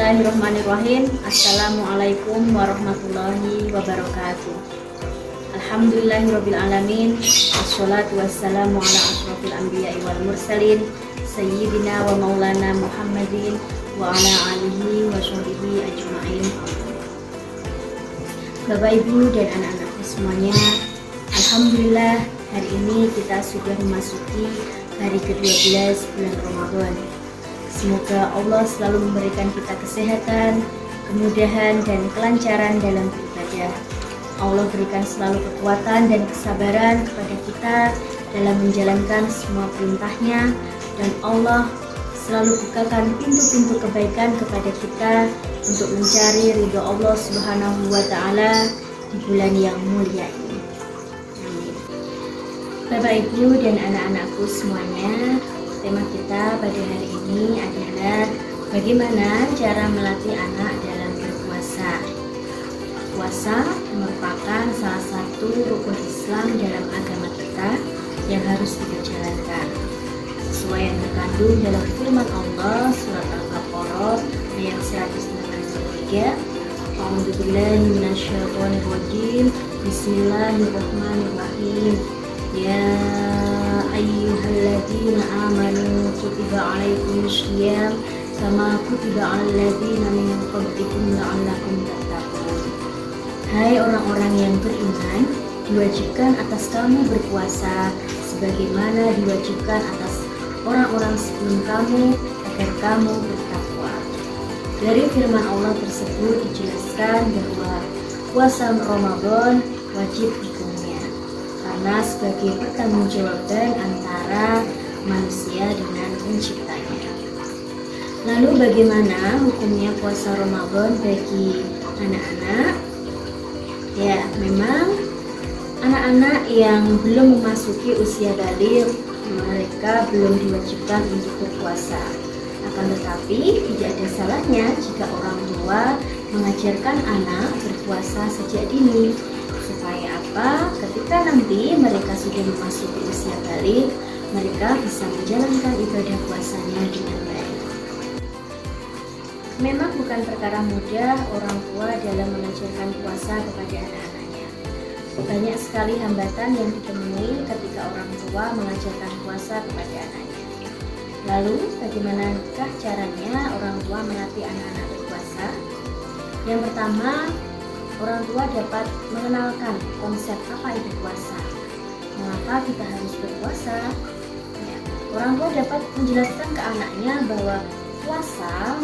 Bismillahirrahmanirrahim. Assalamualaikum warahmatullahi wabarakatuh. Alhamdulillahirrabbilalamin. Wassalatu wassalamu ala ashrafil anbiya'i wal mursalin Sayyidina wa maulana Muhammadin wa ala alihi wa sahbihi ajma'in. Bapak Ibu dan anak-anakku semuanya, Alhamdulillah hari ini kita sudah memasuki hari ke-12 bulan Ramadan. Semoga Allah selalu memberikan kita kesehatan, kemudahan, dan kelancaran dalam beribadah. Allah berikan selalu kekuatan dan kesabaran kepada kita dalam menjalankan semua perintahnya, dan Allah selalu bukakan pintu-pintu kebaikan kepada kita untuk mencari ridho Allah Subhanahu wa Ta'ala di bulan yang mulia ini. Amin. Bapak Ibu dan anak-anakku semuanya, tema kita pada hari ini adalah bagaimana cara melatih anak dalam berpuasa. Puasa merupakan salah satu rukun Islam dalam agama kita yang harus kita jalankan sesuai yang terkandung dalam firman Allah surat Al-Baqarah ayat 163. A'udzubillahi minasyaitonirrajim. Bismillahirrahmanirrahim. Ya ayyuhalladzina amanu kutiba alaikumusiyam kama kutiba alal ladzina min qablikum la'allakum tattaqun. Hai orang-orang yang beriman, diwajibkan atas kamu berpuasa sebagaimana diwajibkan atas orang-orang sebelum kamu agar kamu bertakwa. Dari firman Allah tersebut dijelaskan bahwa puasa Ramadan wajib hukumnya karena sebagai pertanggungjawaban antara manusia dengan penciptanya. Lalu bagaimana hukumnya puasa Ramadan bagi anak-anak? Ya, memang anak-anak yang belum memasuki usia baligh mereka belum diwajibkan untuk berpuasa. Akan tetapi tidak ada salahnya jika orang tua mengajarkan anak berpuasa sejak dini. Supaya apa? Ketika nanti mereka sudah memasuki usia baligh, mereka bisa menjalankan ibadah puasanya dengan baik. Memang bukan perkara mudah orang tua dalam mengajarkan puasa kepada anak-anaknya. Banyak sekali hambatan yang ditemui ketika orang tua mengajarkan puasa kepada anaknya. Lalu, bagaimanakah caranya orang tua melatih anak-anak berpuasa? Yang pertama, orang tua dapat mengenalkan konsep apa itu puasa. Mengapa kita harus berpuasa? Ya, orang tua dapat menjelaskan ke anaknya bahwa puasa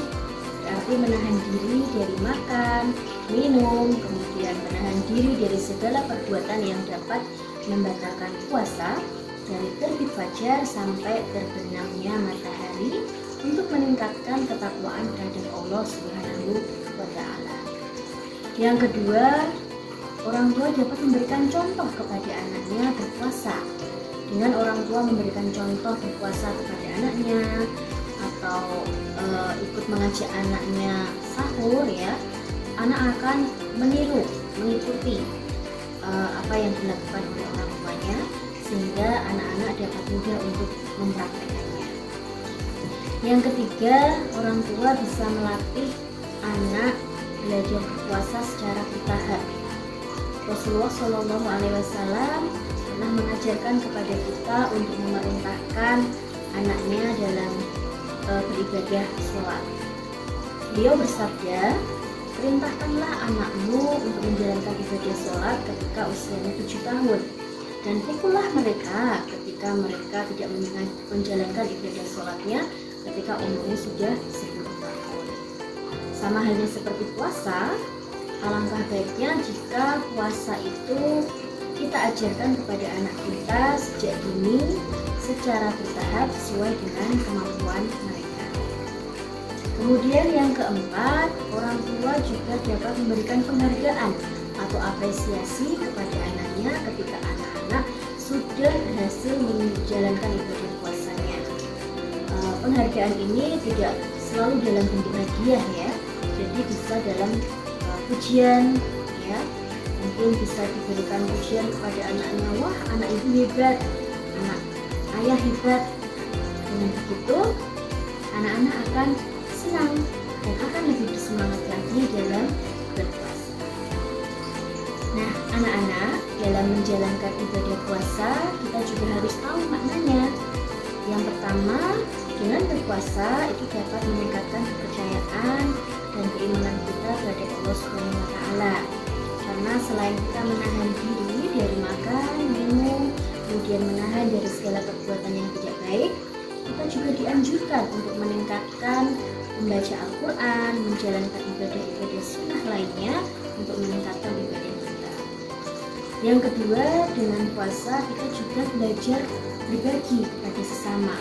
berarti menahan diri dari makan, minum, kemudian menahan diri dari segala perbuatan yang dapat membatalkan puasa dari terbit fajar sampai terbenamnya matahari untuk meningkatkan ketakwaan terhadap Allah Subhanahu wa Ta'ala. Yang kedua, orang tua dapat memberikan contoh kepada anaknya berpuasa. Dengan orang tua memberikan contoh berpuasa kepada anaknya atau ikut mengajak anaknya sahur, ya, anak akan meniru, mengikuti apa yang dilakukan oleh orang tuanya, sehingga anak-anak dapat mudah untuk mempraktekannya. Yang ketiga, orang tua bisa melatih anak belajar berpuasa secara bertahap. Rasulullah Shallallahu Alaihi Wasallam pernah mengajarkan kepada kita untuk memerintahkan anaknya dalam beribadah sholat. Beliau bersabda, perintahkanlah anakmu untuk menjalankan ibadah sholat ketika usianya 7 tahun, dan pukullah mereka ketika mereka tidak menjalankan ibadah sholatnya ketika umurnya sudah 10 tahun. Sama halnya seperti puasa, alangkah baiknya jika puasa itu kita ajarkan kepada anak kita sejak dini secara bertahap sesuai dengan kemampuan mereka. Kemudian yang keempat, orang tua juga dapat memberikan penghargaan atau apresiasi kepada anaknya ketika anak-anak sudah berhasil menjalankan ibadah puasanya. Penghargaan ini tidak selalu dalam bentuk hadiah, ya, jadi bisa dalam pujian, ya, mungkin bisa diberikan pujian kepada anaknya, wah anak ibu hebat, anak ayah hebat. Dengan begitu anak-anak akan senang dan akan lebih bersemangat lagi dalam berpuasa. Nah, anak-anak, dalam menjalankan ibadah puasa, kita juga harus tahu maknanya. Yang pertama, dengan berpuasa itu dapat meningkatkan kepercayaan dan keimanan kita terhadap Allah Subhanahu wa Ta'ala. Karena selain kita menahan diri dari makan, minum, kemudian menahan dari segala perbuatan yang tidak baik, kita juga dianjurkan untuk meningkatkan membaca Al-Quran, menjalankan ibadah-ibadah sunnah lainnya untuk meningkatkan ibadah kita. Yang kedua, dengan puasa kita juga belajar berbagi kepada sesama.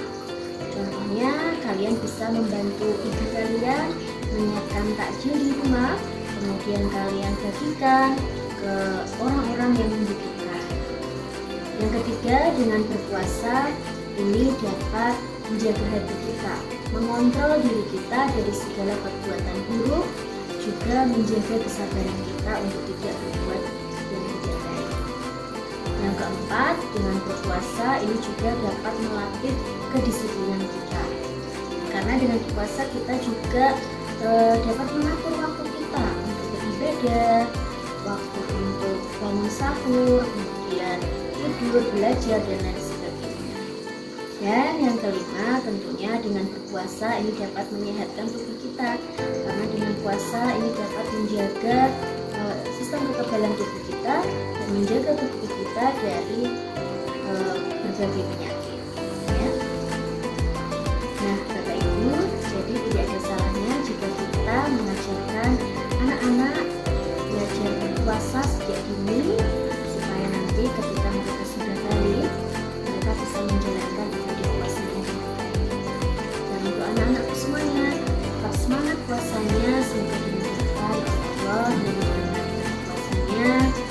Contohnya, kalian bisa membantu ibu kalian menyiapkan takjil di rumah, kemudian kalian bagikan ke orang-orang yang membutuhkan. Yang ketiga, dengan berpuasa ini dapat menjaga hati kita, mengontrol diri kita dari segala perbuatan buruk, juga menjaga kesabaran kita untuk tidak berbuat yang tidak baik. Yang keempat, dengan berpuasa ini juga dapat melatih kedisiplinan kita. Karena dengan berpuasa kita juga dapat mengatur waktu kita untuk beribadah, waktu untuk bangun sahur, kemudian tidur, belajar, dan lain sebagainya. Dan yang kelima, tentunya dengan berpuasa ini dapat menyehatkan tubuh kita. Karena dengan puasa ini dapat menjaga sistem kekebalan tubuh kita dan menjaga tubuh kita dari berbagai penyakit. Ya. Nah, Bapak Ibu, jadi tidak ada salahnya jika kita mengajarkan anak-anak belajar berpuasa sejak dini supaya nanti ketika mereka sudah balik, mereka bisa menjalankan ibadah puasanya dengan baik. Dan untuk anak-anakku semuanya, tetap semangat puasanya, semoga dimudahkan oleh Allah dan puasanya.